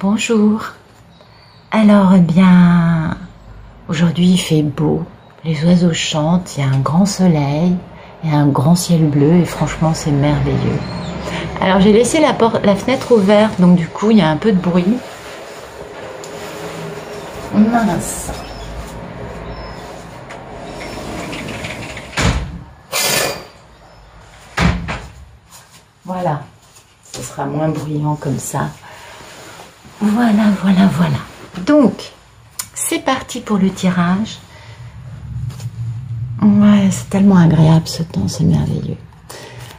Bonjour. Alors, eh bien, aujourd'hui il fait beau, les oiseaux chantent, il y a un grand soleil, il y a un grand ciel bleu et franchement c'est merveilleux. Alors j'ai laissé la fenêtre ouverte, donc du coup il y a un peu de bruit. Mince. Voilà, ce sera moins bruyant comme ça. Voilà. Donc, c'est parti pour le tirage. Ouais, c'est tellement agréable ce temps, c'est merveilleux.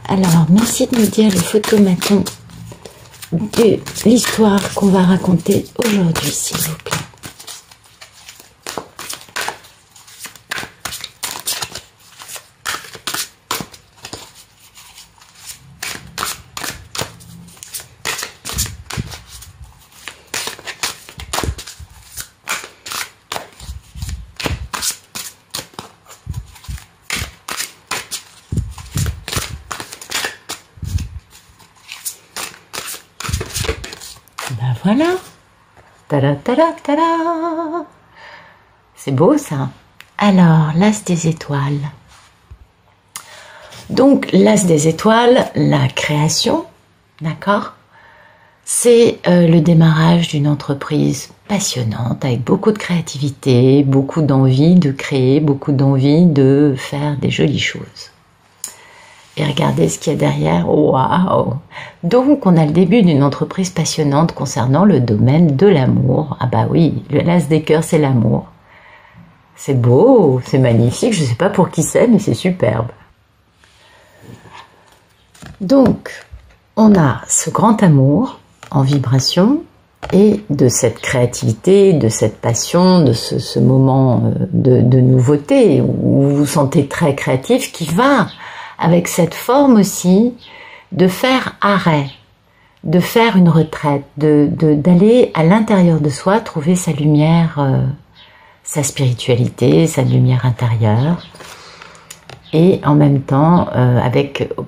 Alors, merci de me dire le photomaton de l'histoire qu'on va raconter aujourd'hui, s'il vous plaît. Ben voilà. Tada, tada, tada. C'est beau ça. Alors, l'as des étoiles. Donc, l'as des étoiles, la création, d'accord? C'est le démarrage d'une entreprise passionnante, avec beaucoup de créativité, beaucoup d'envie de créer, beaucoup d'envie de faire des jolies choses. Et regardez ce qu'il y a derrière, waouh! Donc on a le début d'une entreprise passionnante concernant le domaine de l'amour. Ah bah oui, le l'as des cœurs c'est l'amour. C'est beau, c'est magnifique, je ne sais pas pour qui c'est, mais c'est superbe. Donc, on a ce grand amour en vibration et de cette créativité, de cette passion, de ce moment de nouveauté où vous vous sentez très créatif qui va avec cette forme aussi de faire arrêt, de faire une retraite, d'aller à l'intérieur de soi trouver sa lumière, sa spiritualité, sa lumière intérieure, et en même temps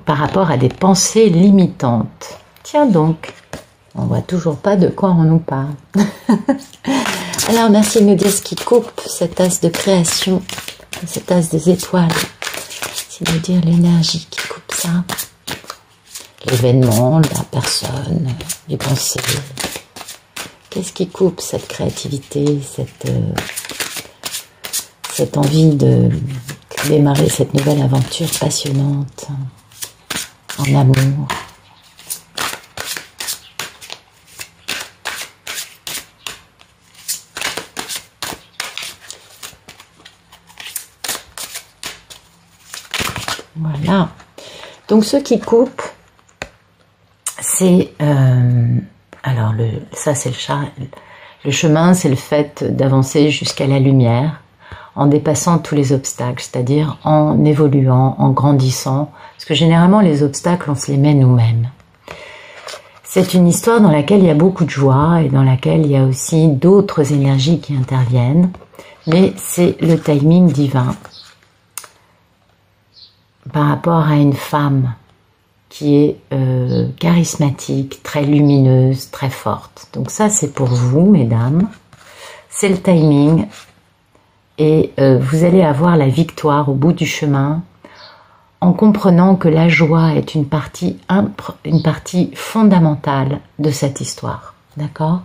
par rapport à des pensées limitantes. Tiens donc, on voit toujours pas de quoi on nous parle. Alors merci de nous dire ce qui coupe cet as de création, cet as des étoiles. C'est de dire l'énergie qui coupe ça, l'événement, la personne, les pensées. Qu'est-ce qui coupe cette créativité, cette envie de démarrer cette nouvelle aventure passionnante en amour? Voilà. Donc ce qui coupe, c'est alors ça c'est le chemin, c'est le fait d'avancer jusqu'à la lumière en dépassant tous les obstacles, c'est-à-dire en évoluant, en grandissant, parce que généralement les obstacles on se les met nous-mêmes. C'est une histoire dans laquelle il y a beaucoup de joie et dans laquelle il y a aussi d'autres énergies qui interviennent, mais c'est le timing divin par rapport à une femme qui est charismatique, très lumineuse, très forte. Donc ça, c'est pour vous, mesdames. C'est le timing. Et vous allez avoir la victoire au bout du chemin en comprenant que la joie est une partie fondamentale de cette histoire. D'accord?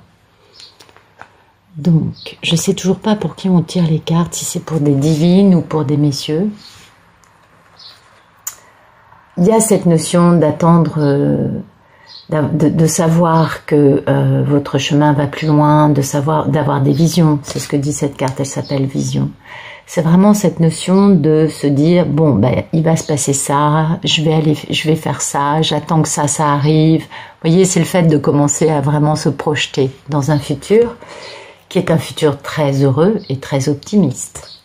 Donc, je ne sais toujours pas pour qui on tire les cartes, si c'est pour des divines ou pour des messieurs. Il y a cette notion d'attendre, de savoir que votre chemin va plus loin, d'avoir des visions. C'est ce que dit cette carte, elle s'appelle vision. C'est vraiment cette notion de se dire, bon, ben, il va se passer ça, je vais faire ça, j'attends que ça arrive. Vous voyez, c'est le fait de commencer à vraiment se projeter dans un futur qui est un futur très heureux et très optimiste.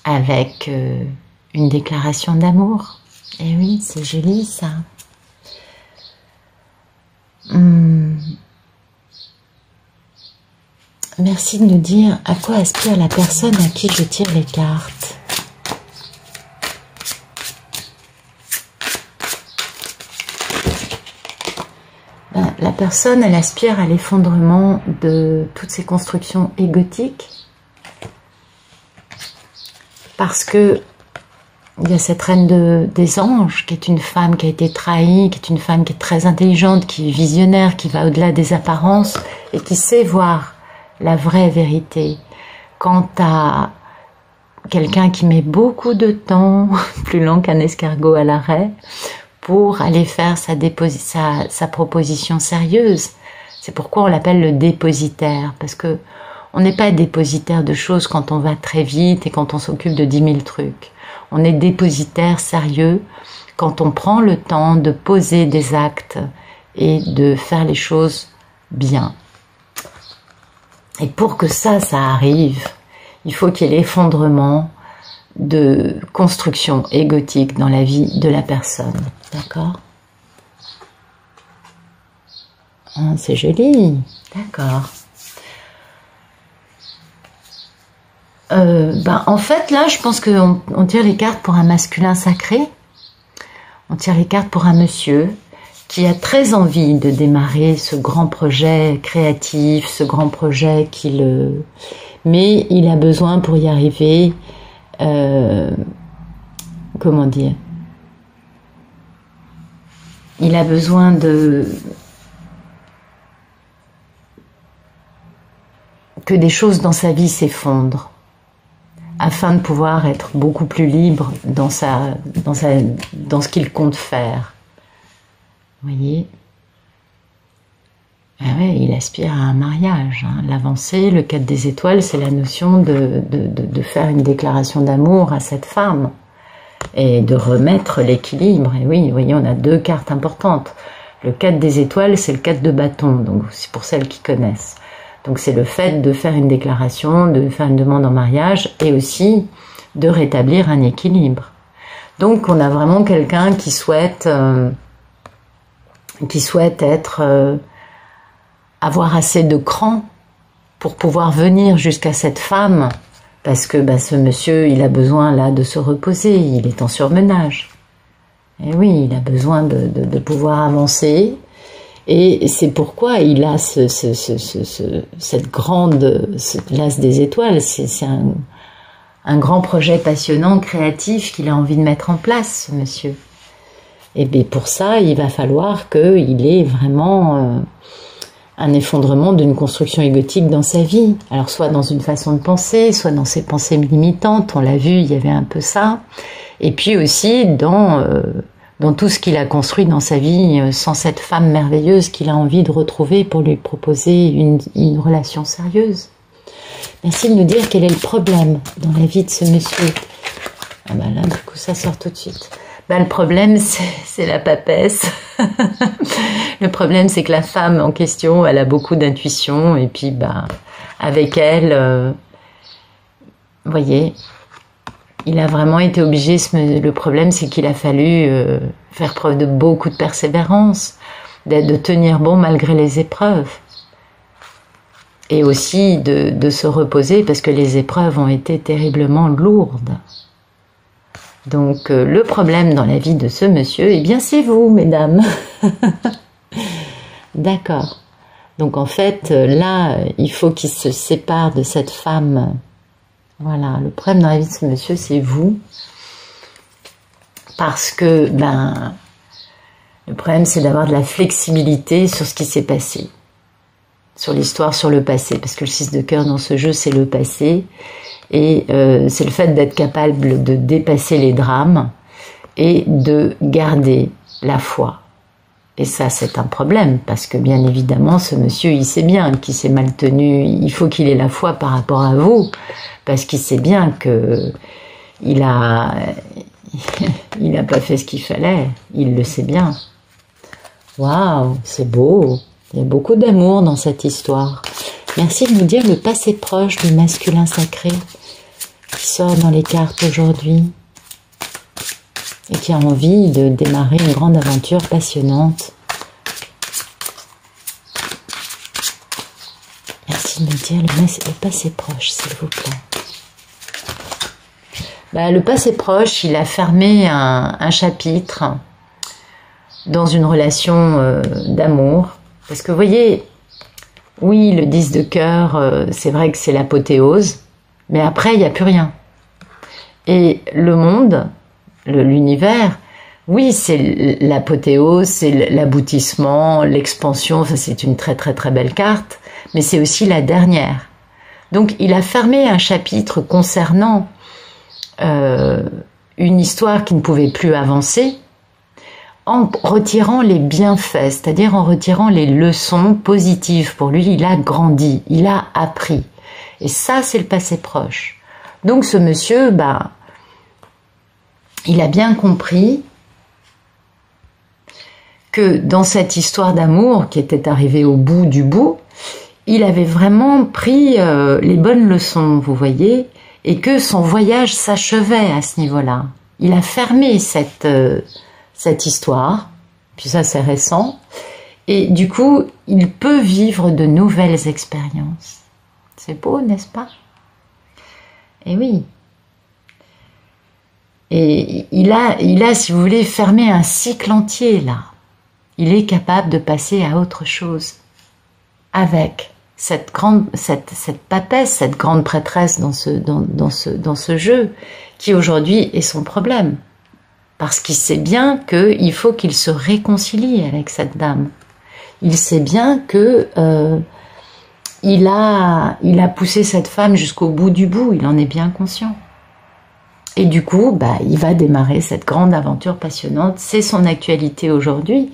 Avec une déclaration d'amour. Et oui, c'est joli ça. Merci de nous dire à quoi aspire la personne à qui je tire les cartes. La personne, elle aspire à l'effondrement de toutes ces constructions égotiques parce que il y a cette reine des anges qui est une femme qui a été trahie, qui est une femme qui est très intelligente, qui est visionnaire, qui va au-delà des apparences et qui sait voir la vraie vérité. Quant à quelqu'un qui met beaucoup de temps, plus long qu'un escargot à l'arrêt, pour aller faire sa proposition sérieuse. C'est pourquoi on l'appelle le dépositaire, parce que on n'est pas dépositaire de choses quand on va très vite et quand on s'occupe de 10 000 trucs. On est dépositaire sérieux quand on prend le temps de poser des actes et de faire les choses bien. Et pour que ça arrive, il faut qu'il y ait l'effondrement de construction égotique dans la vie de la personne. D'accord? Ah, c'est joli. D'accord. En fait, là, je pense qu'on tire les cartes pour un masculin sacré. On tire les cartes pour un monsieur qui a très envie de démarrer ce grand projet créatif, ce grand projet mais il a besoin pour y arriver, comment dire, il a besoin que des choses dans sa vie s'effondrent afin de pouvoir être beaucoup plus libre dans ce qu'il compte faire. Vous voyez? Ah ouais, il aspire à un mariage. Hein. L'avancée, le 4 des étoiles, c'est la notion de faire une déclaration d'amour à cette femme et de remettre l'équilibre. Et oui, vous voyez, on a deux cartes importantes. Le 4 des étoiles, c'est le 4 de bâton, donc c'est pour celles qui connaissent. Donc c'est le fait de faire une déclaration, de faire une demande en mariage et aussi de rétablir un équilibre. Donc on a vraiment quelqu'un qui souhaite avoir assez de cran pour pouvoir venir jusqu'à cette femme parce que ce monsieur, il a besoin là de se reposer, il est en surmenage. Et oui, il a besoin de pouvoir avancer. Et c'est pourquoi il a cette grande l'as des étoiles. C'est un grand projet passionnant, créatif qu'il a envie de mettre en place, ce monsieur. Et bien pour ça, il va falloir qu'il ait vraiment un effondrement d'une construction égotique dans sa vie. Alors soit dans une façon de penser, soit dans ses pensées limitantes. On l'a vu, il y avait un peu ça. Et puis aussi dans tout ce qu'il a construit dans sa vie sans cette femme merveilleuse qu'il a envie de retrouver pour lui proposer une relation sérieuse. Merci de nous dire quel est le problème dans la vie de ce monsieur. Ah là, du coup, ça sort tout de suite. Le problème, c'est la papesse. Le problème, c'est que la femme en question, elle a beaucoup d'intuition et puis, avec elle, vous voyez, il a vraiment été obligé, le problème c'est qu'il a fallu faire preuve de beaucoup de persévérance, de tenir bon malgré les épreuves. Et aussi de se reposer parce que les épreuves ont été terriblement lourdes. Donc le problème dans la vie de ce monsieur, eh bien c'est vous, mesdames. D'accord. Donc en fait, là, il faut qu'il se sépare de cette femme. Voilà, le problème dans la vie de ce monsieur, c'est vous. Parce que, le problème, c'est d'avoir de la flexibilité sur ce qui s'est passé. Sur l'histoire, sur le passé. Parce que le 6 de cœur dans ce jeu, c'est le passé. Et c'est le fait d'être capable de dépasser les drames et de garder la foi. Et ça, c'est un problème, parce que bien évidemment, ce monsieur, il sait bien qu'il s'est mal tenu. Il faut qu'il ait la foi par rapport à vous, parce qu'il sait bien que il a pas fait ce qu'il fallait. Il le sait bien. Waouh, c'est beau. Il y a beaucoup d'amour dans cette histoire. Merci de nous dire le passé proche du masculin sacré qui sort dans les cartes aujourd'hui et qui a envie de démarrer une grande aventure passionnante. Merci de me dire le passé proche, s'il vous plaît. Le passé proche, il a fermé un chapitre dans une relation d'amour. Parce que vous voyez, oui, le 10 de cœur, c'est vrai que c'est l'apothéose, mais après, il n'y a plus rien. Et le monde, l'univers, oui, c'est l'apothéose, c'est l'aboutissement, l'expansion, ça c'est une très très très belle carte, mais c'est aussi la dernière. Donc il a fermé un chapitre concernant une histoire qui ne pouvait plus avancer en retirant les bienfaits, c'est-à-dire en retirant les leçons positives pour lui. Il a grandi, il a appris. Et ça, c'est le passé proche. Donc ce monsieur, il a bien compris que dans cette histoire d'amour qui était arrivée au bout du bout, il avait vraiment pris les bonnes leçons, vous voyez, et que son voyage s'achevait à ce niveau-là. Il a fermé cette histoire, puis ça c'est récent, et du coup, il peut vivre de nouvelles expériences. C'est beau, n'est-ce pas? Et oui. Et il a, si vous voulez, fermé un cycle entier, là. Il est capable de passer à autre chose avec cette papesse, cette grande prêtresse dans ce jeu, qui aujourd'hui est son problème. Parce qu'il sait bien qu'il faut qu'il se réconcilie avec cette dame. Il sait bien que il a poussé cette femme jusqu'au bout du bout, il en est bien conscient. Et du coup, il va démarrer cette grande aventure passionnante. C'est son actualité aujourd'hui.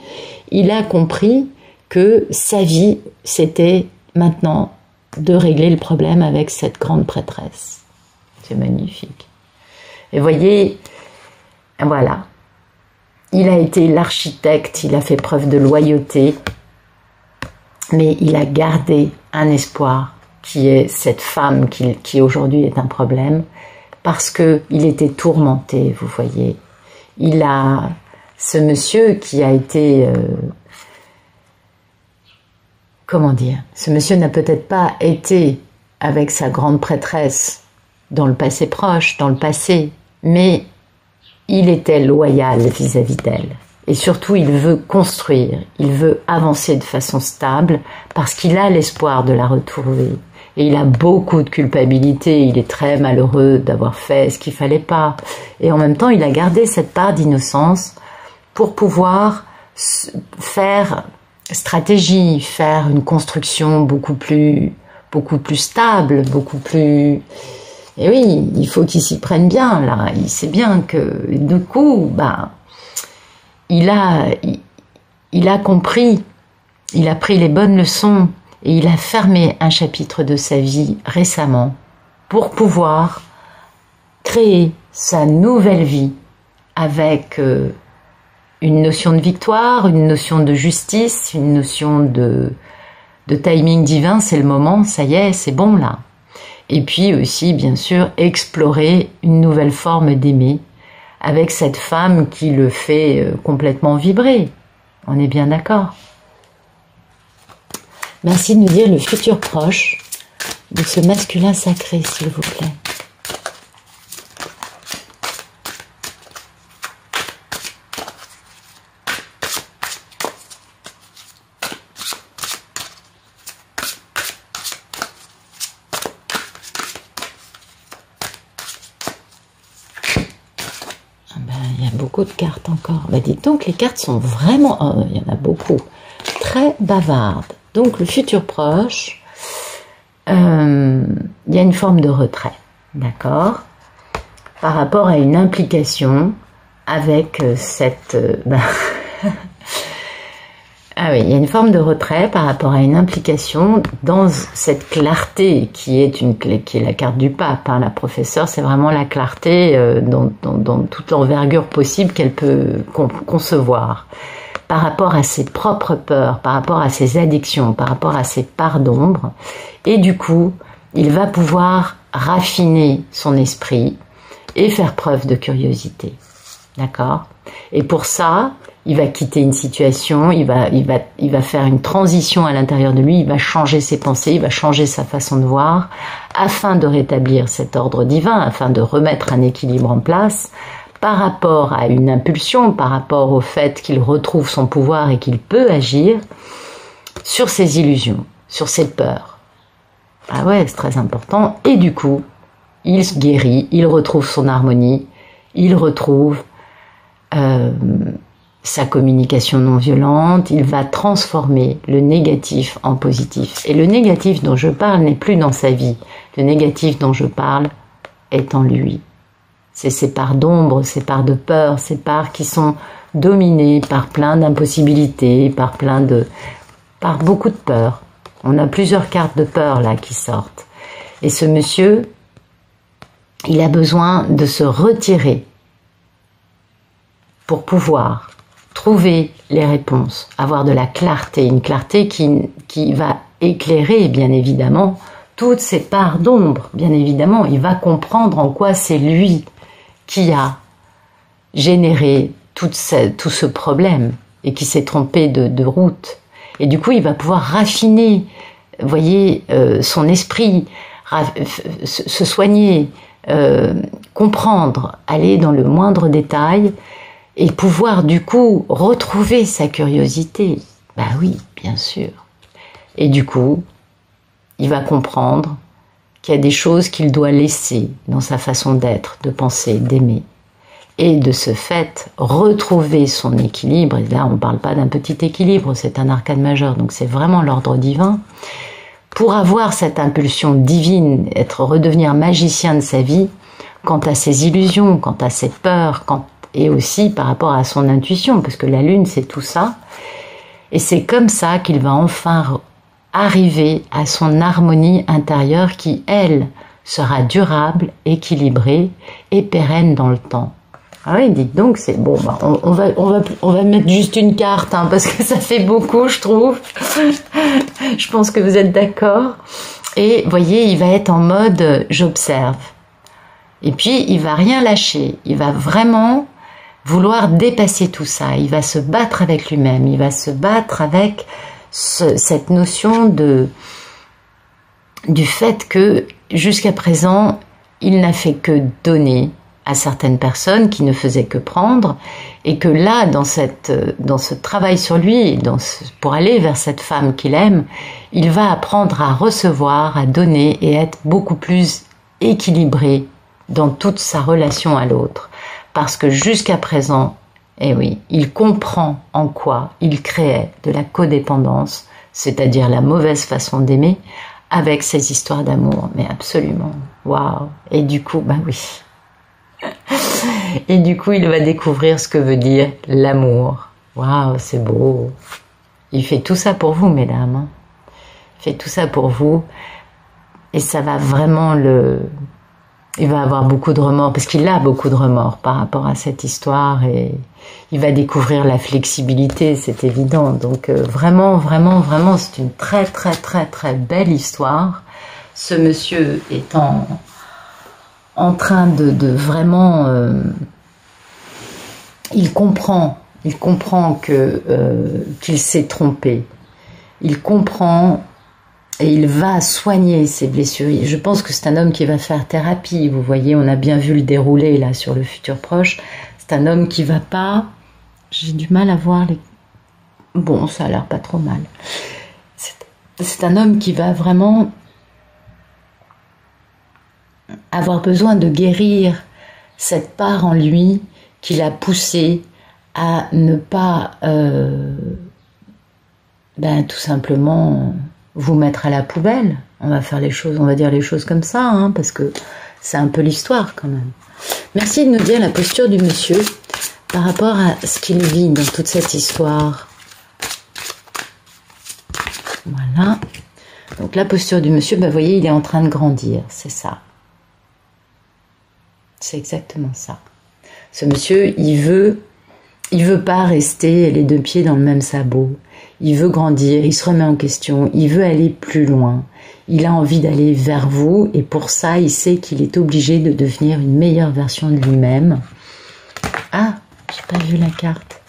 Il a compris que sa vie, c'était maintenant de régler le problème avec cette grande prêtresse. C'est magnifique. Et voyez, voilà. Il a été l'architecte, il a fait preuve de loyauté, mais il a gardé un espoir qui est cette femme qui aujourd'hui est un problème, parce qu'il était tourmenté, vous voyez. Il a ce monsieur qui a été... comment dire? Ce monsieur n'a peut-être pas été avec sa grande prêtresse dans le passé proche, dans le passé, mais il était loyal vis-à-vis d'elle. Et surtout, il veut construire, il veut avancer de façon stable, parce qu'il a l'espoir de la retrouver. Et il a beaucoup de culpabilité, il est très malheureux d'avoir fait ce qu'il fallait pas. Et en même temps, il a gardé cette part d'innocence pour pouvoir faire stratégie, faire une construction beaucoup plus stable, beaucoup plus... Et oui, il faut qu'il s'y prenne bien, là. Il sait bien que, du coup, il a compris, il a pris les bonnes leçons, et il a fermé un chapitre de sa vie récemment pour pouvoir créer sa nouvelle vie avec une notion de victoire, une notion de justice, une notion de timing divin. C'est le moment, ça y est, c'est bon là. Et puis aussi, bien sûr, explorer une nouvelle forme d'aimer avec cette femme qui le fait complètement vibrer. On est bien d'accord? Merci de nous dire le futur proche de ce masculin sacré, s'il vous plaît. Il y a beaucoup de cartes encore. Dites donc, les cartes sont vraiment... Oh, il y en a beaucoup. Très bavardes. Donc, le futur proche, il y a une forme de retrait, d'accord, par rapport à une implication avec cette... Ah oui, il y a une forme de retrait par rapport à une implication dans cette clarté qui est la carte du pape. La professeure, c'est vraiment la clarté dans toute l'envergure possible qu'elle peut concevoir. Par rapport à ses propres peurs, par rapport à ses addictions, par rapport à ses parts d'ombre. Et du coup, il va pouvoir raffiner son esprit et faire preuve de curiosité. D'accord? Et pour ça, il va quitter une situation, il va faire une transition à l'intérieur de lui, il va changer ses pensées, il va changer sa façon de voir, afin de rétablir cet ordre divin, afin de remettre un équilibre en place, par rapport à une impulsion, par rapport au fait qu'il retrouve son pouvoir et qu'il peut agir sur ses illusions, sur ses peurs. Ah ouais, c'est très important. Et du coup, il se guérit, il retrouve son harmonie, il retrouve sa communication non violente, il va transformer le négatif en positif. Et le négatif dont je parle n'est plus dans sa vie. Le négatif dont je parle est en lui. C'est ces parts d'ombre, ces parts de peur, ces parts qui sont dominées par plein d'impossibilités, par beaucoup de peur. On a plusieurs cartes de peur là qui sortent. Et ce monsieur, il a besoin de se retirer pour pouvoir trouver les réponses, avoir de la clarté, une clarté qui va éclairer, bien évidemment, toutes ces parts d'ombre. Bien évidemment, il va comprendre en quoi c'est lui qui a généré tout ce problème et qui s'est trompé de route. Et du coup, il va pouvoir raffiner, vous voyez, son esprit, se soigner, comprendre, aller dans le moindre détail et pouvoir du coup retrouver sa curiosité. Ben oui, bien sûr. Et du coup, il va comprendre qu'il y a des choses qu'il doit laisser dans sa façon d'être, de penser, d'aimer. Et de ce fait, retrouver son équilibre. Et là, on ne parle pas d'un petit équilibre, c'est un arcane majeur, donc c'est vraiment l'ordre divin. Pour avoir cette impulsion divine, redevenir magicien de sa vie, quant à ses illusions, quant à ses peurs, et aussi par rapport à son intuition, parce que la lune, c'est tout ça. Et c'est comme ça qu'il va enfin arriver à son harmonie intérieure qui, elle, sera durable, équilibrée et pérenne dans le temps. Ah oui, dites donc, c'est bon, bah, on va mettre juste une carte, hein, parce que ça fait beaucoup, je trouve. Je pense que vous êtes d'accord. Et voyez, il va être en mode j'observe. Et puis, il va rien lâcher. Il va vraiment vouloir dépasser tout ça. Il va se battre avec lui-même. Il va se battre avec cette notion du fait que jusqu'à présent, il n'a fait que donner à certaines personnes qui ne faisaient que prendre, et que là, dans ce travail sur lui, pour aller vers cette femme qu'il aime, il va apprendre à recevoir, à donner et être beaucoup plus équilibré dans toute sa relation à l'autre. Parce que jusqu'à présent, eh oui, il comprend en quoi il créait de la codépendance, c'est-à-dire la mauvaise façon d'aimer, avec ses histoires d'amour. Mais absolument, waouh. Et du coup, ben oui. Et du coup, il va découvrir ce que veut dire l'amour. Waouh, c'est beau. Il fait tout ça pour vous, mesdames. Hein. Il fait tout ça pour vous. Et ça va vraiment il va avoir beaucoup de remords, parce qu'il a beaucoup de remords par rapport à cette histoire, et il va découvrir la flexibilité, c'est évident. Donc vraiment, vraiment, vraiment, c'est une très, très, très, très belle histoire. Ce monsieur est en train de vraiment... il comprend qu'il s'est trompé. Il comprend et il va soigner ses blessures. Je pense que c'est un homme qui va faire thérapie. Vous voyez, on a bien vu le déroulé là sur le futur proche. C'est un homme qui va pas... J'ai du mal à voir les... Bon, ça a l'air pas trop mal. C'est un homme qui va vraiment avoir besoin de guérir cette part en lui qui l'a poussé à ne pas tout simplement vous mettre à la poubelle. On va faire les choses, on va dire les choses comme ça, hein, parce que c'est un peu l'histoire quand même. Merci de nous dire la posture du monsieur par rapport à ce qu'il vit dans toute cette histoire. Voilà. Donc la posture du monsieur, vous voyez, il est en train de grandir, c'est ça. C'est exactement ça. Ce monsieur, il veut pas rester les deux pieds dans le même sabot. Il veut grandir, il se remet en question, il veut aller plus loin. Il a envie d'aller vers vous, et pour ça, il sait qu'il est obligé de devenir une meilleure version de lui-même. Ah, j'ai pas vu la carte.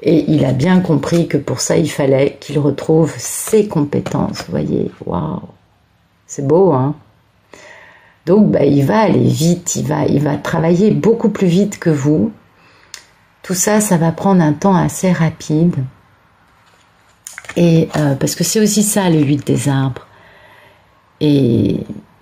Et il a bien compris que pour ça, il fallait qu'il retrouve ses compétences. Vous voyez, waouh, c'est beau, hein? Donc il va aller vite, il va travailler beaucoup plus vite que vous. Tout ça, ça va prendre un temps assez rapide. Et parce que c'est aussi ça le 8 des arbres.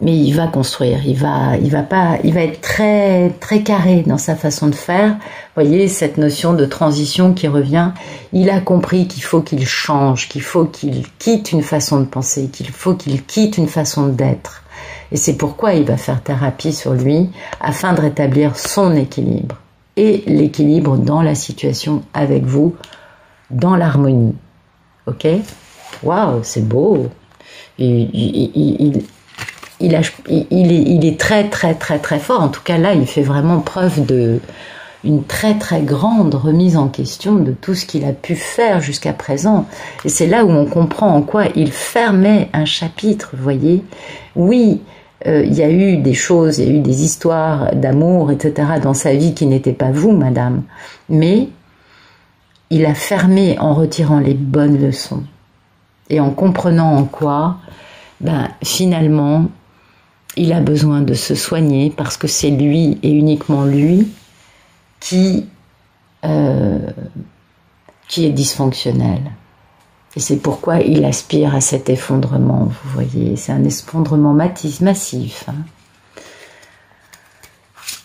Mais il va construire, il va être très très carré dans sa façon de faire. Vous voyez cette notion de transition qui revient. Il a compris qu'il faut qu'il change, qu'il faut qu'il quitte une façon de penser, qu'il faut qu'il quitte une façon d'être. Et c'est pourquoi il va faire thérapie sur lui afin de rétablir son équilibre et l'équilibre dans la situation avec vous, dans l'harmonie. Ok? Waouh, c'est beau. Il est très très très très fort. En tout cas là, il fait vraiment preuve de une très très grande remise en question de tout ce qu'il a pu faire jusqu'à présent. Et c'est là où on comprend en quoi il fermait un chapitre, vous voyez. Oui, il y a eu des choses, il y a eu des histoires d'amour, etc. dans sa vie qui n'étaient pas vous, madame. Mais il a fermé en retirant les bonnes leçons. Et en comprenant en quoi, finalement, il a besoin de se soigner parce que c'est lui et uniquement lui qui est dysfonctionnel. Et c'est pourquoi il aspire à cet effondrement, vous voyez. C'est un effondrement massif. Hein.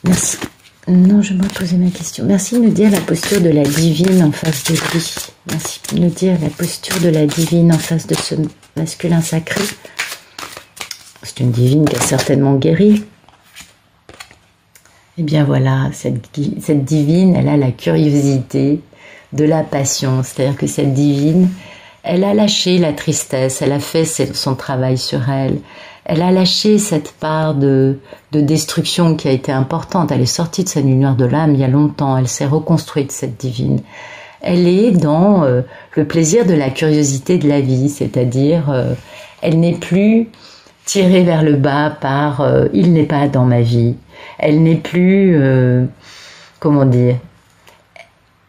Merci. Non, je me posais ma question. Merci de nous dire la posture de la divine en face de lui. Merci de nous dire la posture de la divine en face de ce masculin sacré. C'est une divine qui a certainement guéri. Eh bien voilà, cette divine, elle a la curiosité de la passion. C'est-à-dire que cette divine, elle a lâché la tristesse, elle a fait son travail sur elle. Elle a lâché cette part de destruction qui a été importante. Elle est sortie de sa nuit noire de l'âme il y a longtemps. Elle s'est reconstruite, cette divine. Elle est dans le plaisir de la curiosité de la vie, c'est-à-dire elle n'est plus tirée vers le bas par il n'est pas dans ma vie. Elle n'est plus, comment dire,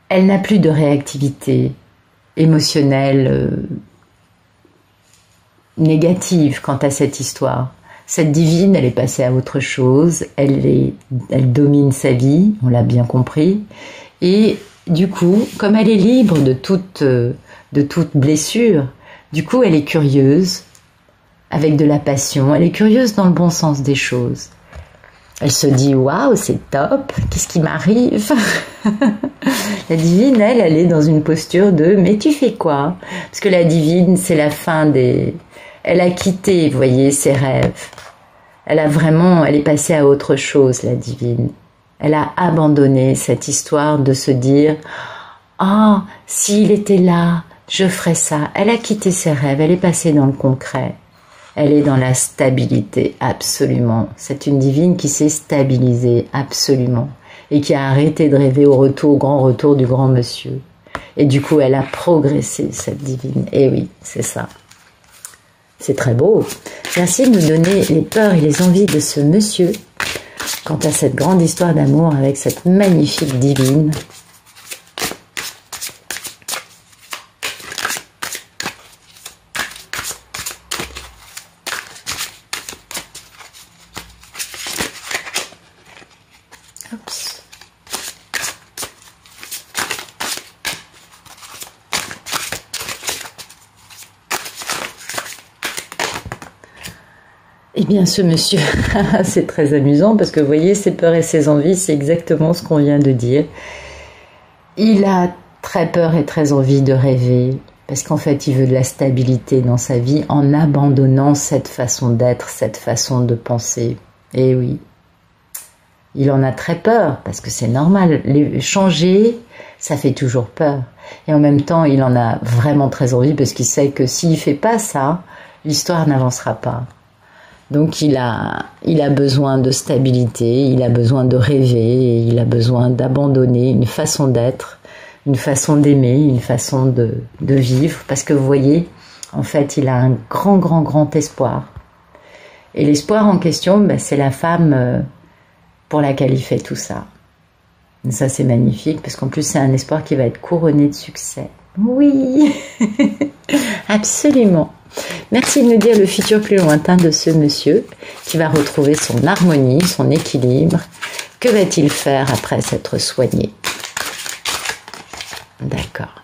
elle n'a plus de réactivité émotionnelle négative quant à cette histoire. Cette divine, elle est passée à autre chose, elle domine sa vie, on l'a bien compris, et du coup, comme elle est libre de toute blessure, du coup, elle est curieuse, avec de la passion, elle est curieuse dans le bon sens des choses. Elle se dit, waouh, c'est top, qu'est-ce qui m'arrive? La divine, elle est dans une posture de, mais tu fais quoi? Parce que la divine, c'est la fin elle a quitté, vous voyez, ses rêves. Elle est passée à autre chose, la divine. Elle a abandonné cette histoire de se dire, ah, s'il était là, je ferais ça. Elle a quitté ses rêves, elle est passée dans le concret. Elle est dans la stabilité, absolument. C'est une divine qui s'est stabilisée, absolument. Et qui a arrêté de rêver au grand retour du grand monsieur. Et du coup, elle a progressé, cette divine. Et oui, c'est ça. C'est très beau. Merci de nous donner les peurs et les envies de ce monsieur quant à cette grande histoire d'amour avec cette magnifique divine. Oups. Eh bien, ce monsieur, c'est très amusant parce que vous voyez, ses peurs et ses envies, c'est exactement ce qu'on vient de dire. Il a très peur et très envie de rêver parce qu'en fait, il veut de la stabilité dans sa vie en abandonnant cette façon d'être, cette façon de penser. Et oui, il en a très peur parce que c'est normal. Changer, ça fait toujours peur. Et en même temps, il en a vraiment très envie parce qu'il sait que s'il ne fait pas ça, l'histoire n'avancera pas. Donc il a besoin de stabilité, il a besoin de rêver, il a besoin d'abandonner une façon d'être, une façon d'aimer, une façon de vivre. Parce que vous voyez, en fait, il a un grand espoir. Et l'espoir en question, c'est la femme pour laquelle il fait tout ça. Et ça, c'est magnifique, parce qu'en plus, c'est un espoir qui va être couronné de succès. Oui, absolument. Merci de nous dire le futur plus lointain de ce monsieur qui va retrouver son harmonie, son équilibre. Que va-t-il faire après s'être soigné? D'accord.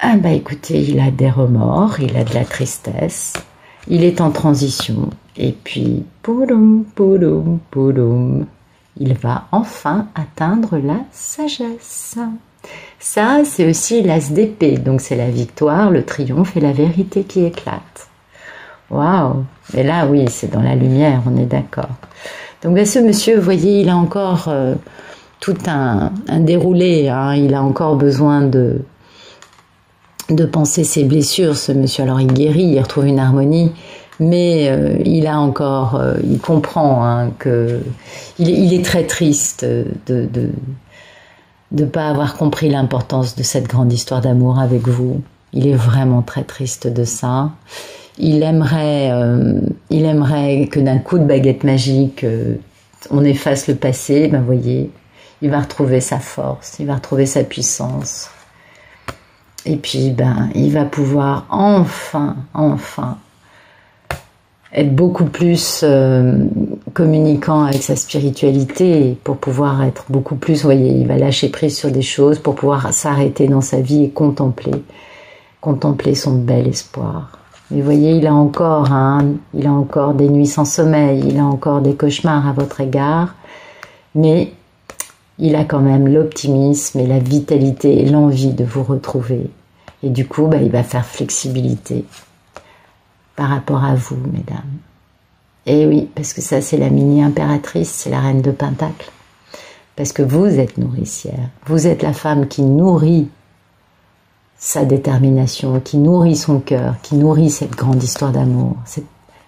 Ah bah écoutez, il a des remords, il a de la tristesse, il est en transition, et puis, pouloum, pouloum, pouloum, il va enfin atteindre la sagesse. Ça, c'est aussi l'as d'épée, donc c'est la victoire, le triomphe et la vérité qui éclatent. Waouh! Mais là, oui, c'est dans la lumière, on est d'accord. Donc ce monsieur, vous voyez, il a encore tout un déroulé, hein, il a encore besoin de penser ses blessures, ce monsieur. Alors il guérit, il retrouve une harmonie, mais il a encore, il comprend hein, que il est très triste de pas avoir compris l'importance de cette grande histoire d'amour avec vous. Il est vraiment très triste de ça. Il aimerait que d'un coup de baguette magique, on efface le passé. Ben voyez, il va retrouver sa force, il va retrouver sa puissance. Et puis, ben, il va pouvoir enfin être beaucoup plus communicant avec sa spiritualité pour pouvoir être beaucoup plus, vous voyez, il va lâcher prise sur des choses pour pouvoir s'arrêter dans sa vie et contempler son bel espoir. Mais vous voyez, il a encore des nuits sans sommeil, il a encore des cauchemars à votre égard, mais il a quand même l'optimisme et la vitalité et l'envie de vous retrouver. Et du coup, bah, il va faire flexibilité par rapport à vous, mesdames. Et oui, parce que ça, c'est la mini-impératrice, c'est la reine de Pentacle. Parce que vous êtes nourricière. Vous êtes la femme qui nourrit sa détermination, qui nourrit son cœur, qui nourrit cette grande histoire d'amour.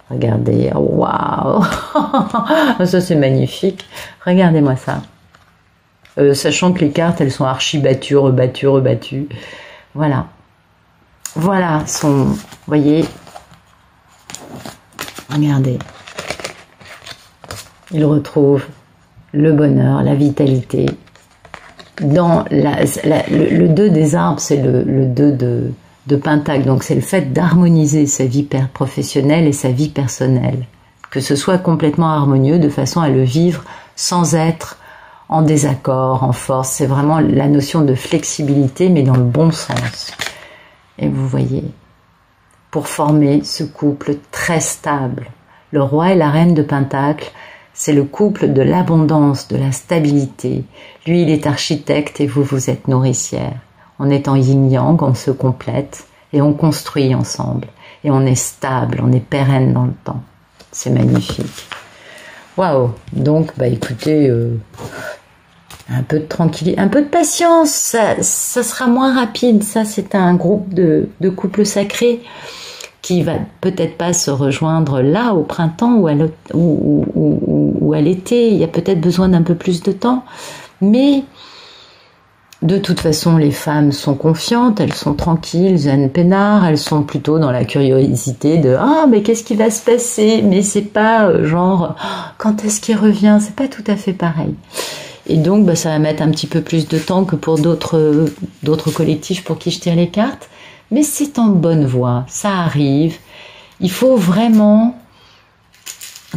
Regardez, waouh. Ça, c'est magnifique. Regardez-moi ça. Sachant que les cartes, elles sont archi battues, rebattues. Voilà. Voilà son... Vous voyez. Regardez. Il retrouve le bonheur, la vitalité. Dans le 2 des arbres, c'est le 2 de Pentacle. Donc c'est le fait d'harmoniser sa vie professionnelle et sa vie personnelle. Que ce soit complètement harmonieux de façon à le vivre sans être en désaccord, en force. C'est vraiment la notion de flexibilité, mais dans le bon sens. Et vous voyez, pour former ce couple très stable. Le roi et la reine de Pentacle, c'est le couple de l'abondance, de la stabilité. Lui, il est architecte et vous, vous êtes nourricière. On est en yin-yang, on se complète et on construit ensemble. Et on est stable, on est pérenne dans le temps. C'est magnifique. Waouh! Donc, bah écoutez, un peu de tranquillité, un peu de patience, ça sera moins rapide. Ça, c'est un groupe de couples sacrés qui va peut-être pas se rejoindre là au printemps ou à l'été. Il y a peut-être besoin d'un peu plus de temps, mais de toute façon, les femmes sont confiantes, elles sont tranquilles, zen peinard, elles sont plutôt dans la curiosité de ah mais qu'est-ce qui va se passer, mais c'est pas genre quand est-ce qu'il revient, c'est pas tout à fait pareil. Et donc bah, ça va mettre un petit peu plus de temps que pour d'autres collectifs pour qui je tire les cartes. Mais c'est en bonne voie, ça arrive. Il faut vraiment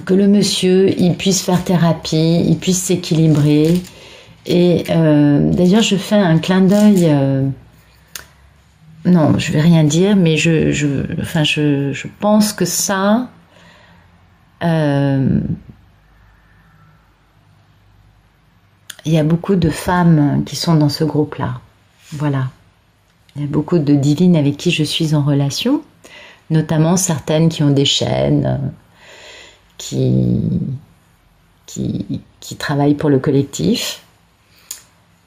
que le monsieur, il puisse faire thérapie, il puisse s'équilibrer. Et d'ailleurs, je fais un clin d'œil. Non, je vais rien dire, mais je pense que ça. Il y a beaucoup de femmes qui sont dans ce groupe-là. Voilà. Il y a beaucoup de divines avec qui je suis en relation, notamment certaines qui ont des chaînes, qui travaillent pour le collectif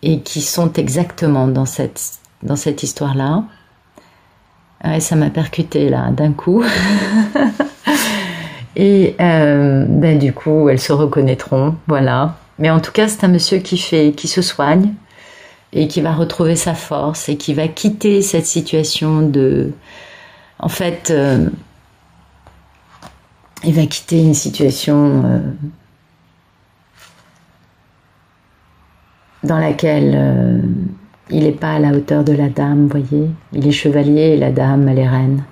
et qui sont exactement dans cette histoire-là. Ouais, ça m'a percuté là d'un coup. Et ben, du coup, elles se reconnaîtront, voilà. Mais en tout cas, c'est un monsieur qui se soigne et qui va retrouver sa force et qui va quitter cette situation de... En fait, il va quitter une situation dans laquelle il n'est pas à la hauteur de la dame, vous voyez. Il est chevalier et la dame, elle est reine.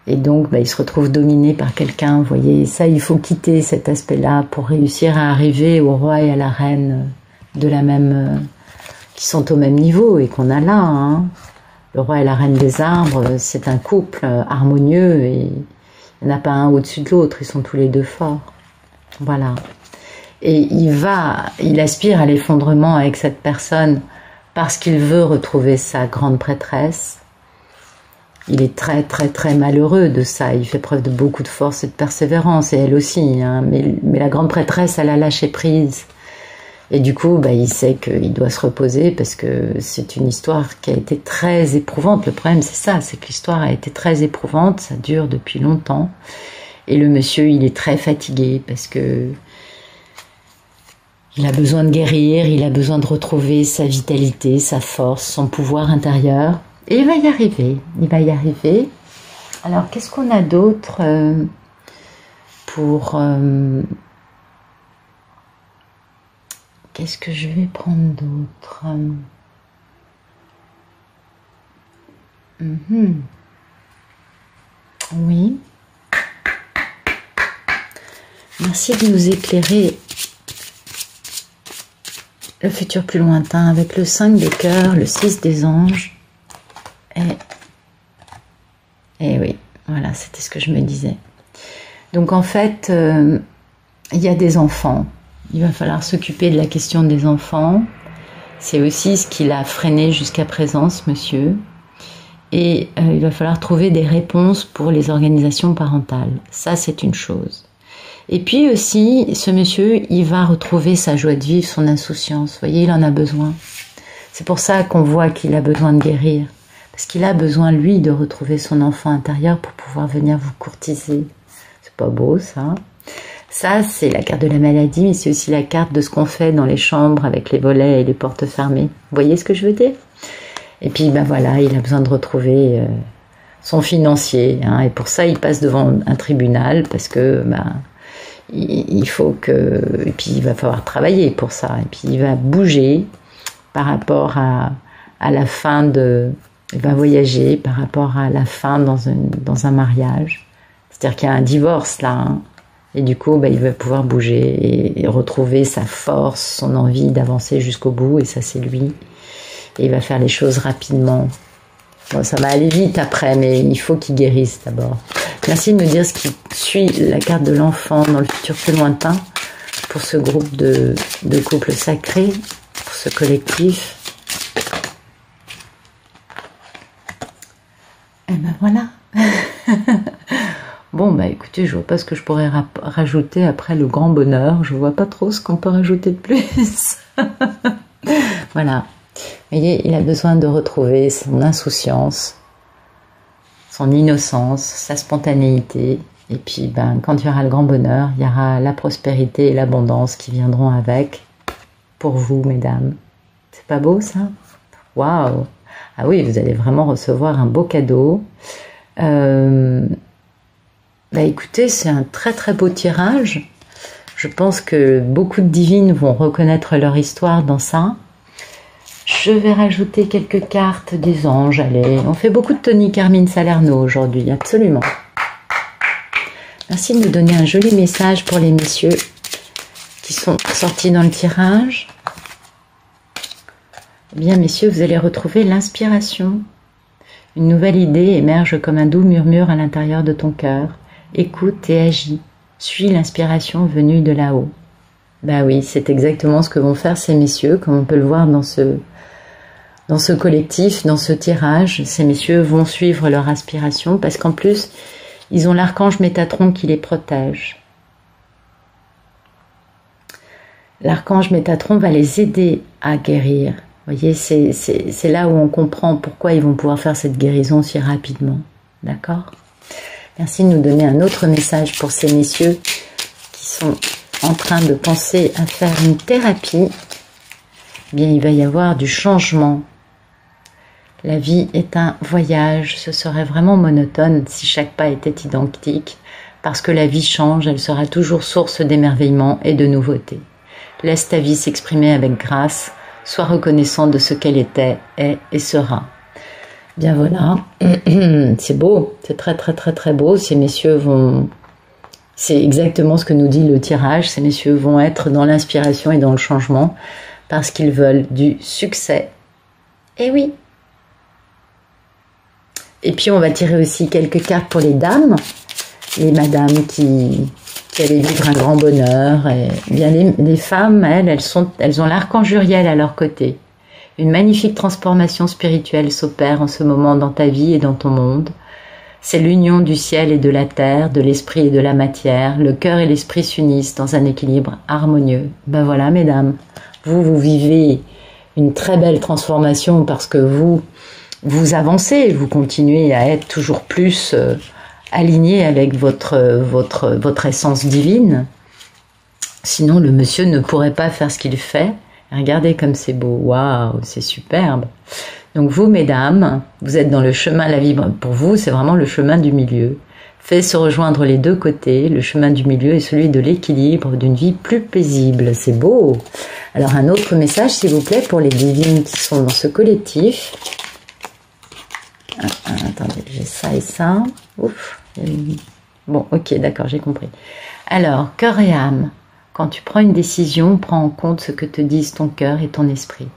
Et donc, il se retrouve dominé par quelqu'un, vous voyez. Et ça, il faut quitter cet aspect-là pour réussir à arriver au roi et à la reine de la même, qui sont au même niveau et qu'on a là. Hein. Le roi et la reine des arbres, c'est un couple harmonieux et il n'y en a pas un au-dessus de l'autre, ils sont tous les deux forts. Voilà. Et il aspire à l'effondrement avec cette personne parce qu'il veut retrouver sa grande prêtresse. Il est très très très malheureux de ça, il fait preuve de beaucoup de force et de persévérance, et elle aussi, hein. Mais la grande prêtresse, elle a lâché prise. Et du coup, il sait qu'il doit se reposer parce que c'est une histoire qui a été très éprouvante. Le problème, c'est ça, c'est que l'histoire a été très éprouvante, ça dure depuis longtemps. Et le monsieur, il est très fatigué parce que il a besoin de guérir, il a besoin de retrouver sa vitalité, sa force, son pouvoir intérieur. Et il va y arriver, il va y arriver. Alors, qu'est-ce qu'on a d'autre pour... Qu'est-ce que je vais prendre d'autre? Oui. Merci de nous éclairer le futur plus lointain avec le 5 des cœurs, le 6 des anges. Et oui, voilà, c'était ce que je me disais. Donc en fait, il y a des enfants. Il va falloir s'occuper de la question des enfants. C'est aussi ce qui l'a freiné jusqu'à présent, ce monsieur. Et il va falloir trouver des réponses pour les organisations parentales. Ça, c'est une chose. Et puis aussi, ce monsieur, il va retrouver sa joie de vivre, son insouciance. Vous voyez, il en a besoin. C'est pour ça qu'on voit qu'il a besoin de guérir. Parce qu'il a besoin, lui, de retrouver son enfant intérieur pour pouvoir venir vous courtiser. C'est pas beau, ça. Ça, c'est la carte de la maladie, mais c'est aussi la carte de ce qu'on fait dans les chambres avec les volets et les portes fermées. Vous voyez ce que je veux dire? Et puis, voilà, il a besoin de retrouver son financier. Hein, et pour ça, il passe devant un tribunal parce que, il faut que... Et puis, il va falloir travailler pour ça. Et puis, il va bouger par rapport à la fin de... Il va voyager par rapport à la fin dans un mariage. C'est-à-dire qu'il y a un divorce, là, hein. Et du coup, il va pouvoir bouger et retrouver sa force, son envie d'avancer jusqu'au bout. Et ça, c'est lui. Et il va faire les choses rapidement. Bon, ça va aller vite après, mais il faut qu'il guérisse d'abord. Merci de me dire ce qui suit la carte de l'enfant dans le futur plus lointain pour ce groupe de couples sacrés, pour ce collectif. Et voilà. Bon, écoutez, je vois pas ce que je pourrais rajouter après le grand bonheur. Je vois pas trop ce qu'on peut rajouter de plus. Voilà. Vous voyez, il a besoin de retrouver son insouciance, son innocence, sa spontanéité. Et puis, quand il y aura le grand bonheur, il y aura la prospérité et l'abondance qui viendront avec pour vous, mesdames. C'est pas beau, ça? Waouh! Ah oui, vous allez vraiment recevoir un beau cadeau. Écoutez, c'est un très très beau tirage. Je pense que beaucoup de divines vont reconnaître leur histoire dans ça. Je vais rajouter quelques cartes des anges. Allez, on fait beaucoup de Tony Carmine Salerno aujourd'hui, absolument. Merci de nous donner un joli message pour les messieurs qui sont sortis dans le tirage. Eh bien, messieurs, vous allez retrouver l'inspiration. Une nouvelle idée émerge comme un doux murmure à l'intérieur de ton cœur. Écoute et agis. Suis l'inspiration venue de là-haut. Oui, c'est exactement ce que vont faire ces messieurs, comme on peut le voir dans ce collectif, dans ce tirage. Ces messieurs vont suivre leur aspiration parce qu'en plus, ils ont l'archange Métatron qui les protège. L'archange Métatron va les aider à guérir. Vous voyez, c'est là où on comprend pourquoi ils vont pouvoir faire cette guérison si rapidement. D'accord ? Merci de nous donner un autre message pour ces messieurs qui sont en train de penser à faire une thérapie. Eh bien, il va y avoir du changement. La vie est un voyage. Ce serait vraiment monotone si chaque pas était identique. Parce que la vie change, elle sera toujours source d'émerveillement et de nouveautés. Laisse ta vie s'exprimer avec grâce. Sois reconnaissant de ce qu'elle était, est et sera. Bien voilà, c'est beau, c'est très très très très beau. Ces messieurs vont, c'est exactement ce que nous dit le tirage, ces messieurs vont être dans l'inspiration et dans le changement parce qu'ils veulent du succès. Et oui. Et puis on va tirer aussi quelques cartes pour les dames, les madames qui allaient vivre un grand bonheur. Et bien les femmes, elles ont l'archange Uriel à leur côté. Une magnifique transformation spirituelle s'opère en ce moment dans ta vie et dans ton monde. C'est l'union du ciel et de la terre, de l'esprit et de la matière. Le cœur et l'esprit s'unissent dans un équilibre harmonieux. Ben voilà, mesdames, vous vivez une très belle transformation parce que vous avancez, vous continuez à être toujours plus aligné avec votre essence divine. Sinon, le monsieur ne pourrait pas faire ce qu'il fait. Regardez comme c'est beau, waouh, c'est superbe. Donc vous, mesdames, vous êtes dans le chemin, la vie pour vous, c'est vraiment le chemin du milieu. Fait se rejoindre les deux côtés, le chemin du milieu est celui de l'équilibre, d'une vie plus paisible. C'est beau. Alors un autre message, s'il vous plaît, pour les divines qui sont dans ce collectif. Attendez, j'ai ça et ça. Ouf. Bon, ok, d'accord, j'ai compris. Alors, cœur et âme. Quand tu prends une décision, prends en compte ce que te disent ton cœur et ton esprit.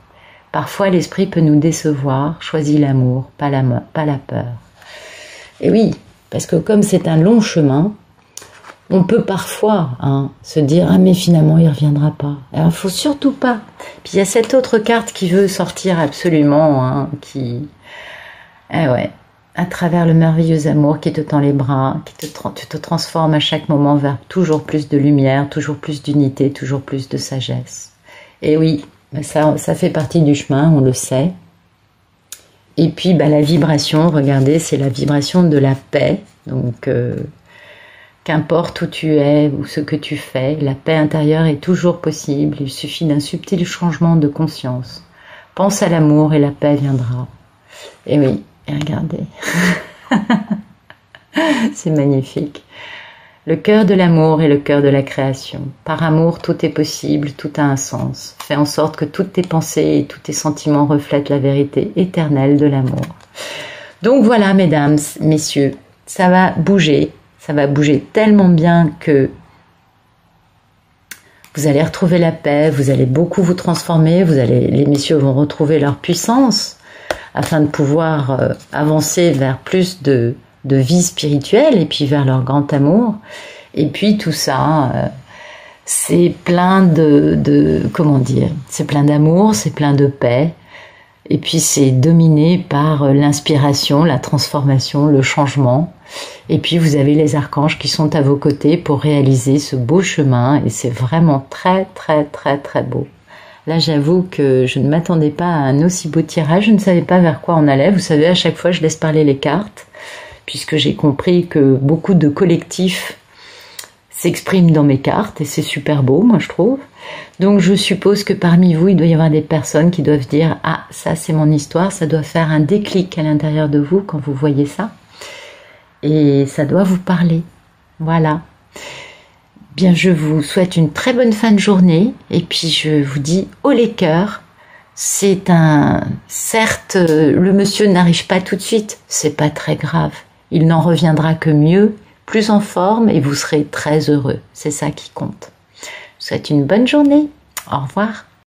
Parfois, l'esprit peut nous décevoir. Choisis l'amour, pas la peur. Et oui, parce que comme c'est un long chemin, on peut parfois se dire « Ah, mais finalement, il ne reviendra pas. » Alors, il ne faut surtout pas. Puis, il y a cette autre carte qui veut sortir absolument, Eh ouais, à travers le merveilleux amour qui te tend les bras, tu te transformes à chaque moment vers toujours plus de lumière, toujours plus d'unité, toujours plus de sagesse. Et oui, ça fait partie du chemin, on le sait. Et puis la vibration, regardez, c'est la vibration de la paix. Donc, qu'importe où tu es ou ce que tu fais, la paix intérieure est toujours possible. Il suffit d'un subtil changement de conscience. Pense à l'amour et la paix viendra. Et oui. Et regardez, c'est magnifique. Le cœur de l'amour est le cœur de la création. Par amour, tout est possible, tout a un sens. Fais en sorte que toutes tes pensées et tous tes sentiments reflètent la vérité éternelle de l'amour. Donc voilà, mesdames, messieurs, ça va bouger tellement bien que vous allez retrouver la paix, vous allez beaucoup vous transformer, les messieurs vont retrouver leur puissance, afin de pouvoir avancer vers plus de vie spirituelle et puis vers leur grand amour. Et puis tout ça, c'est plein c'est plein d'amour, c'est plein de paix. Et puis c'est dominé par l'inspiration, la transformation, le changement. Et puis vous avez les archanges qui sont à vos côtés pour réaliser ce beau chemin. Et c'est vraiment très très très très beau. Là, j'avoue que je ne m'attendais pas à un aussi beau tirage. Je ne savais pas vers quoi on allait. Vous savez, à chaque fois, je laisse parler les cartes, puisque j'ai compris que beaucoup de collectifs s'expriment dans mes cartes, et c'est super beau, moi, je trouve. Donc, je suppose que parmi vous, il doit y avoir des personnes qui doivent dire « Ah, ça, c'est mon histoire », ça doit faire un déclic à l'intérieur de vous quand vous voyez ça. Et ça doit vous parler. Voilà. Bien, je vous souhaite une très bonne fin de journée et puis je vous dis haut les cœurs. Certes, le monsieur n'arrive pas tout de suite, c'est pas très grave. Il n'en reviendra que mieux, plus en forme et vous serez très heureux. C'est ça qui compte. Je vous souhaite une bonne journée. Au revoir.